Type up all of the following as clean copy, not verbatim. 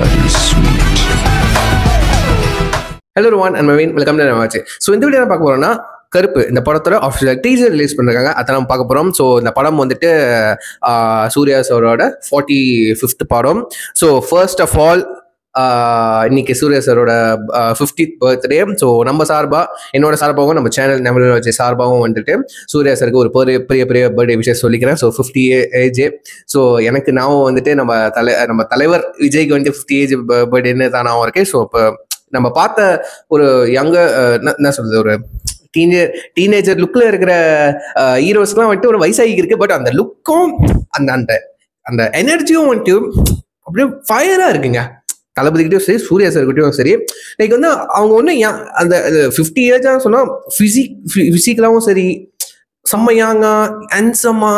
bloody sweet. Hello everyone, and welcome to Namache. So இந்த video பார்க்க போறோம்னா கருப்பு இந்த படத்தோட ஆஃபிஷியல் டீசர் ரிலீஸ் பண்ணிருக்காங்க. அதை நம்ம பார்க்க போறோம். ஸோ இந்த படம் வந்துட்டு சூர்யா சாரோட 45th படம். ஸோ ஃபர்ஸ்ட் ஆஃப் ஆல் இன்னைக்கு சூர்யா சாரோட 50th பர்த்டே. ஸோ நம்ம என்னோட சார்பாகவும் நம்ம சேனல் நம்மளோட வச்ச சார்பாகவும் வந்துட்டு சூர்யா சாருக்கு ஒரு பெரிய பெரிய பர்த்டே விஷயம் சொல்லிக்கிறேன். So 50 age. ஸோ எனக்கு நான் வந்துட்டு நம்ம தலைவர் விஜய்க்கு வந்துட்டு 50 ஏஜ் பர்த்டேன்னு தான் நான் இருக்கேன். ஸோ இப்போ நம்ம பார்த்த ஒரு என்ன சொல்றது, ஒரு டீனேஜர் லுக்ல இருக்கிற ஹீரோஸ்லாம் வந்துட்டு ஒரு வயசாகி இருக்கு. பட் அந்த லுக்கும் அந்த அந்த எனர்ஜியும் வந்துட்டு அப்படியே ஃபயரா இருக்குங்க. தளபதிக்கிட்டையும் சரி, சூர்யா சார்கிட்டையும் சரி. லைக் வந்து அவங்க ஒன்று அந்த 50 ஏஜா சொன்னா பிசிக்கலாவும் சரி, செம்மையாங்க, ஹேண்ட்ஸமா,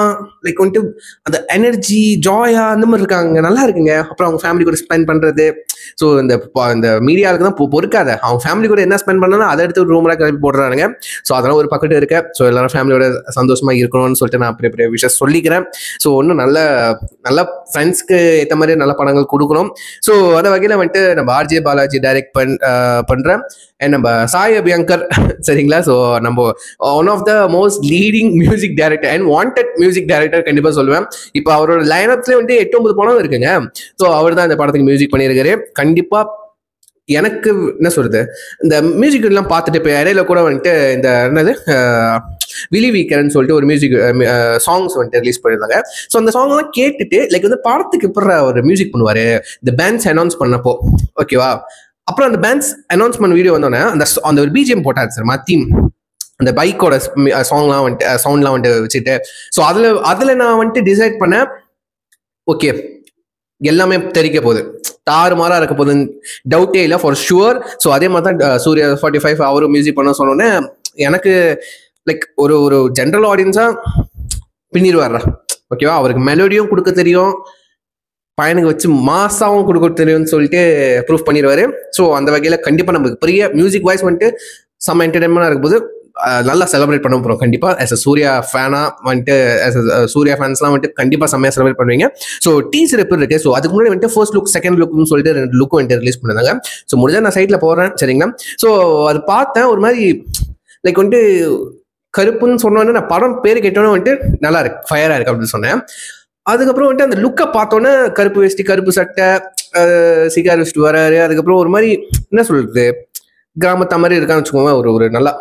லைக் வந்துட்டு அந்த எனர்ஜி ஜாயா அந்த மாதிரி இருக்காங்க. நல்லா இருக்குங்க. அப்புறம் அவங்க ஃபேமிலி கூட ஸ்பெண்ட் பண்றது. ஸோ இந்த மீடியாவுக்கு தான் பொறுக்காத, அவங்க ஃபேமிலி கூட என்ன ஸ்பெண்ட் பண்ணாலும் அதை எடுத்து ஒரு ரூம்லாம் கிளப்பி போடுறாங்க. ஸோ அதெல்லாம் ஒரு பக்கத்து இருக்கு. ஸோ எல்லாரும் ஃபேமிலியோட சந்தோஷமா இருக்கணும்னு சொல்லிட்டு நான் பெரிய விஷயம் சொல்லிக்கிறேன். ஸோ ஒன்றும் நல்ல ஃப்ரெண்ட்ஸ்க்கு ஏற்ற மாதிரி நல்ல படங்கள் கொடுக்கணும். ஸோ அந்த வகையில் வந்துட்டு நம்ம ஆர்ஜே பாலாஜி டைரக்ட் பண்றேன். அண்ட் நம்ம சாய் அபியங்கர் சரிங்களா. ஸோ நம்ம one of the most leading music director and wanted music director கண்டிப்பாக சொல்லுவேன். இப்போ அவரோட லைனப்ஸ்லேயே வந்துட்டு 8-9 படம் இருக்குங்க. ஸோ அவர் தான் இந்த படத்துக்கு மியூசிக் பண்ணியிருக்காரு. கண்டிப்பா எனக்கு என்ன சொல்றது, இந்த மியூசிக் எல்லாம் பார்த்துட்டு இப்போ இடையில கூட வந்துட்டு இந்த என்னது விலி வீக்கர்ன்னு சொல்லிட்டு ஒரு மியூசிக் சாங்ஸ் வந்துட்டு ரிலீஸ் பண்ணியிருந்தாங்க. ஸோ அந்த சாங் எல்லாம் கேட்டுட்டு லைக் வந்து படத்துக்கு எப்படி ஒரு மியூசிக் பண்ணுவாரு இந்த பேண்ட்ஸ் அனௌன்ஸ் பண்ணப்போ, ஓகேவா. அப்புறம் அந்த பேண்ட்ஸ் அனௌன்ஸ்மெண்ட் வீடியோ வந்தோடனே அந்த ஒரு பிஜிஎம் போட்டாரு சார், தீம் அந்த பைக்கோட சாங்லாம் வந்துட்டு சவுண்ட்லாம் வந்துட்டு வச்சுட்டு. ஸோ அதில் நான் வந்துட்டு டிசைட் பண்ணேன், ஓகே எல்லாமே தெரிக்க போகுது, தாறுமாறா இருக்க போகுதுன்னு டவுட்டே இல்லை, ஃபார் ஷுவர். ஸோ அதே மாதிரி தான் சூர்யா 45 அவரும் மியூசிக் பண்ண சொன்னோன்னே எனக்கு லைக் ஒரு ஜென்ரல் ஆடியன்ஸா பின்னிடுவார்றா, ஓகேவா. அவருக்கு மெலோடியும் கொடுக்க தெரியும், பையனுக்கு வச்சு மாசாவும் கொடுக்க தெரியும்னு சொல்லிட்டு ப்ரூஃப் பண்ணிடுவாரு. ஸோ அந்த வகையில் கண்டிப்பாக நமக்கு பெரிய மியூசிக் வாய்ஸ் வந்துட்டு செம்ம என்டர்டைன்மெண்டாக இருக்கும்போது நல்லா செலிப்ரேட் பண்ண போகிறோம் கண்டிப்பாக. ஆஸ் அ சூர்யா ஃபேனாக வந்துட்டு சூர்யா ஃபேன்ஸ்லாம் வந்துட்டு கண்டிப்பாக செம்மையாக செலிப்ரேட் பண்ணுவீங்க. ஸோ டீசர் எப்படி இருக்கு, ஸோ அதுக்கு முன்னாடி வந்துட்டு ஃபர்ஸ்ட் லுக் செகண்ட் லுக்னு சொல்லிட்டு 2 லுக்கும் வந்துட்டு ரிலீஸ் பண்ணிருந்தாங்க. ஸோ முடிஞ்சால் நான் சைட்டில் போடுறேன் சரிங்களா. ஸோ அது பார்த்தேன், ஒரு மாதிரி லைக் வந்துட்டு கருப்புன்னு சொன்னோன்னே நான் படம் பேர் கேட்டோன்னே வந்துட்டு நல்லா இருக்கு, ஃபயராக இருக்கு அப்படின்னு சொன்னேன். அதுக்கப்புறம் வந்துட்டு அந்த லுக்கை பார்த்தோன்னே கருப்பு வேஷ்டி கருப்பு சட்டை சிகார் வச்சுட்டு வராரு. அதுக்கப்புறம் ஒரு மாதிரி என்ன சொல்றது, கிராமத்த மாதிரி இருக்கான்னு வச்சுக்கோங்க, ஒரு நல்லா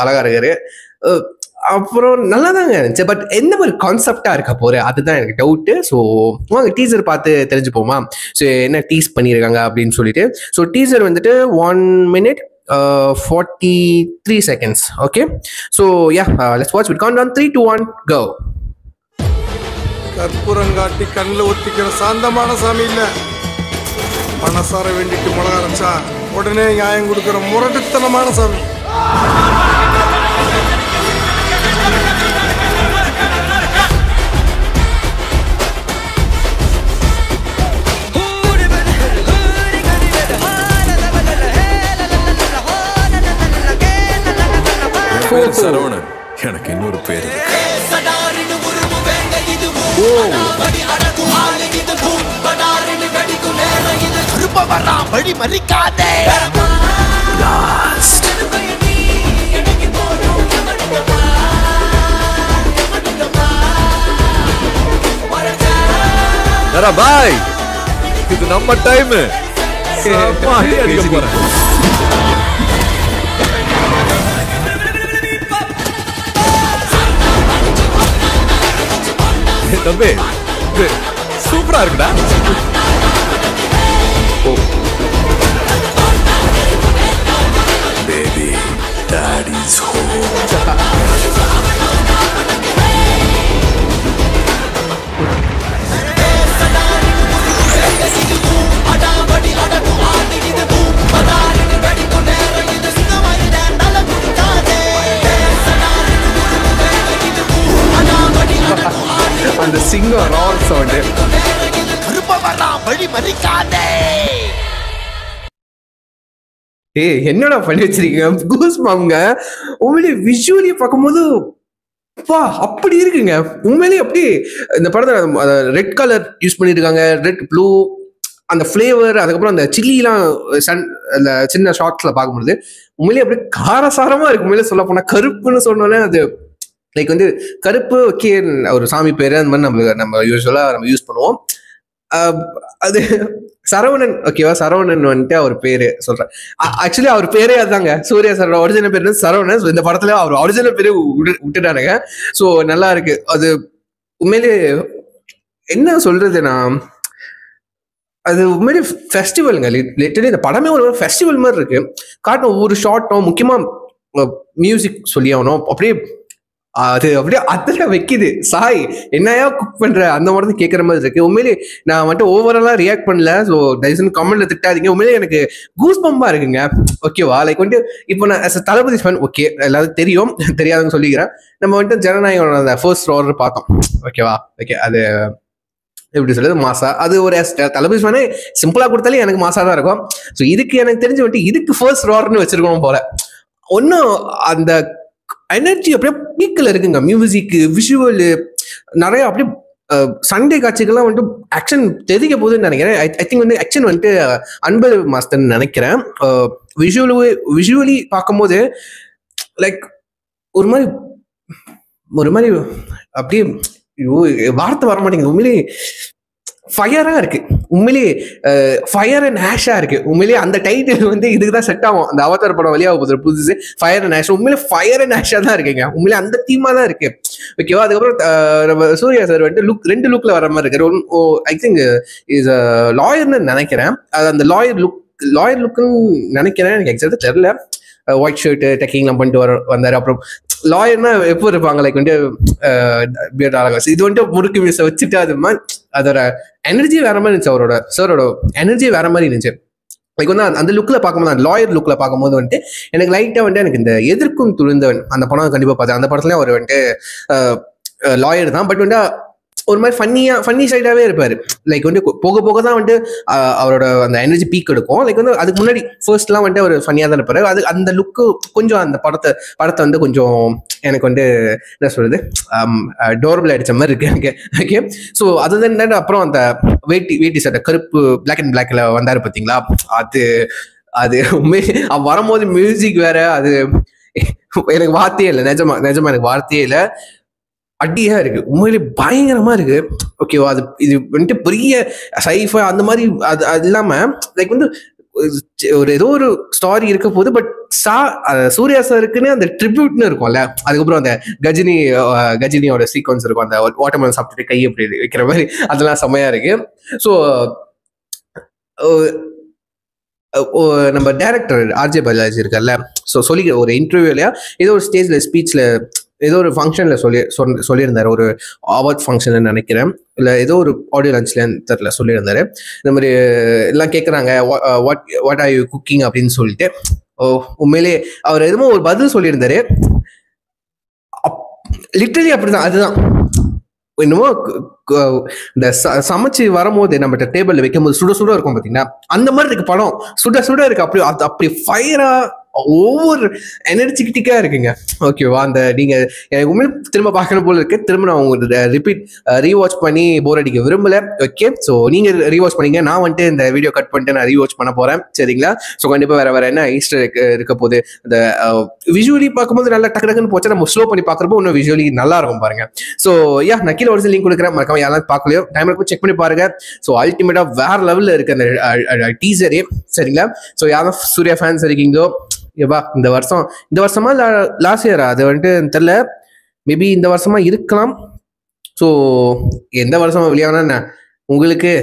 அழகா இருக்காரு. அப்புறம் நல்லா தாங்க இருந்துச்சு. பட் எந்த மாதிரி கான்செப்டா இருக்க போற அதுதான் எனக்கு டவுட்டு. ஸோ வாங்க டீசர் பார்த்து தெரிஞ்சுப்போமா, ஸோ என்ன டீஸ் பண்ணியிருக்காங்க அப்படின்னு சொல்லிட்டு. ஸோ டீசர் வந்துட்டு 1 minute 43 seconds. Okay, so yeah let's watch it. Count down 3, 2, 1 go. கற்பூரங்காட்டி கண்ணில் ஒத்திக்கிற சாந்தமான சாமி இல்ல, மனசார வேண்டிட்டு முளக அரைச்சா உடனே நியாயம் கொடுக்கிற முரட்டுத்தனமான சாமி. சரவணன், எனக்கு இன்னொரு பேர் இருக்கு. வழி மறிக்காதே. பாய், இது நம்ம டைம். அடிக்க போறேன். தம்பி சூப்பரா இருக்குடா. Baby, daddy's home. அந்த சிங்கம் ரால் சவுண்டு. வழி மறிக்காதே. என்னடா பண்ணி வச்சிருக்கீங்க, கூஸ் பாம்புங்க. உண்மையிலே விஷுவலி பார்க்கும்போது வா அப்படி இருக்குங்க. உண்மையிலேயே அப்படி இந்த படத்தை ரெட் கலர் யூஸ் பண்ணியிருக்காங்க, ரெட் ப்ளூ அந்த ஃப்ளேவர், அதுக்கப்புறம் அந்த சில்லிலாம் அந்த சின்ன ஷார்ட்ஸ்ல பார்க்கும்போது உண்மையிலேயே அப்படியே காரசாரமா இருக்கு. உண்மையிலே சொல்ல போனா கருப்புன்னு சொன்னோன்னே அது லைக் வந்து கருப்பு ஓகே ஒரு சாமி பேரு அந்த மாதிரி நம்ம யூஸ்வலா நம்ம யூஸ் பண்ணுவோம். அது சரவணன் ஓகேவா, சரவணன் வந்துட்டு அவர் பேரு சொல்றேன். ஆக்சுவலி அவர் பேரே அதுதாங்க, சூர்யா சாரோட ஒரிஜினல் பேரு சரவணன். இந்த படத்துல அவர் ஒரிஜினல் பேரு விட்டுட்டானுங்க. ஸோ நல்லா இருக்கு அது. உண்மையிலே என்ன சொல்றதுன்னா அது உண்மையிலே ஃபெஸ்டிவலுங்க. லிட்டரலி இந்த படமே ஒரு ஃபெஸ்டிவல் மாதிரி இருக்கு. காட்டின ஒவ்வொரு ஷார்ட்டும் முக்கியமா மியூசிக் சொல்லி ஆகணும். அப்படியே அது அப்படியே அதுல வைக்குது. சாய் என்னையா குக் பண்ற அந்த மாதிரி கேட்கற மாதிரி இருக்கு. உண்மையிலே நான் வந்துட்டு ஓவராலா ரியாக்ட் பண்ணல. ஸோ தயவுசெய்து கமெண்ட்ல திட்டாதீங்க. உண்மையிலே எனக்கு கூஸ் பம்பா இருக்குங்க. ஓகேவா, லைக் வந்துட்டு இப்போ நான் தளபதி ஃபேன். ஓகே, எல்லாரும் தெரியும், தெரியாதுன்னு சொல்லிக்கிறேன். நம்ம வந்துட்டு ஜனநாயகனோட அந்த ஃபர்ஸ்ட் ஆர்டர் பார்த்தோம். ஓகேவா, ஓகே அது எப்படி சொல்றது மாசா. அது ஒரு தளபதி ஃபேனே சிம்பிளா கொடுத்தாலே எனக்கு மாசா தான் இருக்கும். ஸோ இதுக்கு எனக்கு தெரிஞ்சு வந்துட்டு இதுக்கு ஃபர்ஸ்ட் ஆர்டர்னு வச்சிருக்கணும் போல. ஒன்னும் அந்த எனர்ஜி அப்படியே பீக்கில் இருக்குங்க. மியூசிக், விஷுவல் நிறைய அப்படியே சண்டே காட்சிகள்லாம் வந்துட்டு ஆக்ஷன் தெரிவிக்க போகுதுன்னு நினைக்கிறேன். ஐ திங்க் வந்து ஆக்ஷன் வந்துட்டு அன்பு மாஸ்டர்னு நினைக்கிறேன். விஷுவலி பார்க்கும்போது லைக் ஒரு மாதிரி அப்படியே வார்த்தை வர மாட்டேங்குது. உண்மையிலே ஃபயரா இருக்கு. உண்மையிலே ஃபயர் அண்ட் ஆஷா இருக்கு. உண்மையிலேயே அந்த டைட்டில் வந்து இதுக்கு தான் செட் ஆகும். அந்த அவதார் படம் வழியாக போகுது புதுசு ஃபயர் அண்ட் ஆஷ். உண்மையிலே ஃபயர் அண்ட் ஆஷா தான் இருக்குங்க. உண்மையிலே அந்த தீமா தான் இருக்கு. ஓகேவா, அதுக்கப்புறம் நம்ம சூர்யா சார் வந்துட்டு ரெண்டு லுக்ல வர மாதிரி இருக்கு. ஐ திங்க் இஸ் லாயர்னு நினைக்கிறேன். அது அந்த லாயர் லுக்குன்னு நினைக்கிறேன். எனக்கு எக்ஸாக்டா தெரியல. ஒயிட் ஷர்ட் டெக்கிங்லாம் பண்ணிட்டு வந்தாரு. அப்புறம் லாயர்னா எப்போ இருப்பாங்க லைக் வந்துட்டு இது வந்துட்டு முறுக்கு மீசை வச்சுட்டு அது மாதிரி அதோட எனர்ஜி வேற மாதிரி இருந்துச்சு. அவரோட சாரோட எனர்ஜி வேற மாதிரி இருந்துச்சு. லைக் வந்து அந்த லுக்கில் பார்க்கும்போது, அந்த லாயர் லுக்கில் பார்க்கும்போது வந்துட்டு எனக்கு லைட்டாக வந்துட்டு எனக்கு இந்த எதிர்க்கும் துணிந்தவன் அந்த படம் கண்டிப்பாக பார்த்தேன். அந்த படத்துலேயும் அவர் வந்துட்டு லாயர் தான், பட் வந்துட்டு ஒரு மாதிரி ஃபன்னி சைடாகவே இருப்பார். லைக் வந்து போக போக தான் வந்துட்டு அவரோட அந்த எனர்ஜி பீக் எடுக்கும். லைக் வந்து அதுக்கு முன்னாடி ஃபர்ஸ்ட்லாம் வந்துட்டு அவர் ஃபன்னியாக தான் இருப்பார். அது அந்த லுக்கு கொஞ்சம் அந்த படத்தை வந்து கொஞ்சம் எனக்கு வந்து என்ன சொல்றது டோரபிள் அடிச்ச மாதிரி இருக்கு எனக்கு. ஓகே, ஸோ அதுதான். அப்புறம் அந்த வேட்டி சட்டை கருப்பு பிளாக் அண்ட் பிளாக்ல வந்தாரு பார்த்தீங்களா, அது உண்மையே வரும்போது மியூசிக் வேற. அது எனக்கு வார்த்தையே இல்லை, நிஜமா எனக்கு வார்த்தையே இல்லை. அடியா இருக்கு, உண்மையிலே பயங்கரமா இருக்கு. ஓகேவா, இது வந்துட்டு பெரிய சைஃபா அந்த மாதிரி அது இல்லாம லைக் வந்து ஒரு ஏதோ ஒரு ஸ்டாரி இருக்க போது. பட் சூர்யா சாருக்குன்னு அந்த ட்ரிபியூட்னு இருக்கும்ல, அதுக்கப்புறம் அந்த கஜினியோட சீக்வன்ஸ் இருக்கும், அந்த வாட்டர்மெலன் சாப்பிட்டுட்டு கை அப்படி வைக்கிற மாதிரி, அதெல்லாம் செம்மையா இருக்கு. ஸோ நம்ம டைரக்டர் ஆர்ஜே பாலாஜி இருக்கார்ல, ஸோ சொல்லி ஒரு இன்டர்வியூலையா ஏதோ ஒரு ஸ்டேஜ்ல ஸ்பீச்ல ஏதோ ஒரு ஃபங்க்ஷன்ல சொல்லியிருந்தாரு, ஒரு அவார்ட் ஃபங்க்ஷன் நினைக்கிறேன், இல்லை ஏதோ ஒரு ஆடியோ லஞ்ச்ல தெரியல சொல்லியிருந்தாரு. இந்த மாதிரி எல்லாம் கேட்குறாங்க வாட் ஆர் யூ குக்கிங் அப்படின்னு சொல்லிட்டு. உண்மையிலே அவர் எதுவும் ஒரு பதில் சொல்லியிருந்தாரு. லிட்டரலி அப்படிதான். அதுதான் என்னமோ இந்த சமைச்சு வரும்போது நம்ம டேபிள்ல வைக்கும் போது சுட சுட இருக்கும் பார்த்தீங்கன்னா, அந்த மாதிரி இருக்கு படம். சுட இருக்கு. அப்படி ஃபயரா ஒவ்வொரு எனர்ஜெட்டிக்கா இருக்குங்க. ஓகேவா, அந்த நீங்க எனக்கு உண்மையில திரும்ப பார்க்கணும் போல இருக்கு. திரும்ப நான் உங்களுக்கு ரீவாட்ச் பண்ணி போர் அடிக்க விரும்பல. ஓகே, ஸோ நீங்க ரீவாட்ச் பண்ணீங்க, நான் வந்துட்டு இந்த வீடியோ கட் பண்ணிட்டு நான் ரீவாட்ச் பண்ண போறேன். சரிங்களா, ஸோ கண்டிப்பா வேற என்ன ஈஸ்டர் இருக்க போது. அந்த விஷுவலி பார்க்கும்போது நல்லா டக்குன்னு போச்சு. நம்ம ஸ்லோ பண்ணி பார்க்குறப்போ இன்னும் விஷுவலி நல்லா இருக்கும் பாருங்க. ஸோ நான் கீழே ஒரு லிங்க் கொடுக்குறேன், மறக்காம யாராவது பார்க்கலையோ டைம் இருக்கும் செக் பண்ணி பாருங்க. ஸோ அல்டிமேட்டா வேற லெவல்ல இருக்கு அந்த டீசரே. சரிங்களா, ஸோ யாரும் சூர்யா ஃபேன்ஸ் இருக்கீங்களோ, ஏவா இந்த வருஷமா லாஸ்ட் இயரா அது வந்துட்டு தெரியல, மேபி இந்த வருஷமா இருக்கலாம். ஸோ எந்த வருஷமா வெளியானா உங்களுக்கு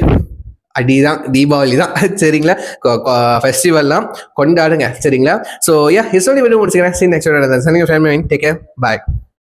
அடிதான், தீபாவளி தான். சரிங்களா, ஃபெஸ்டிவல்லாம் கொண்டாடுங்க. சரிங்களா, ஸோ ஹிஸ்டரி வீடியோ முடிச்சுக்கிறேன். Seen next video. Take care, பாய்.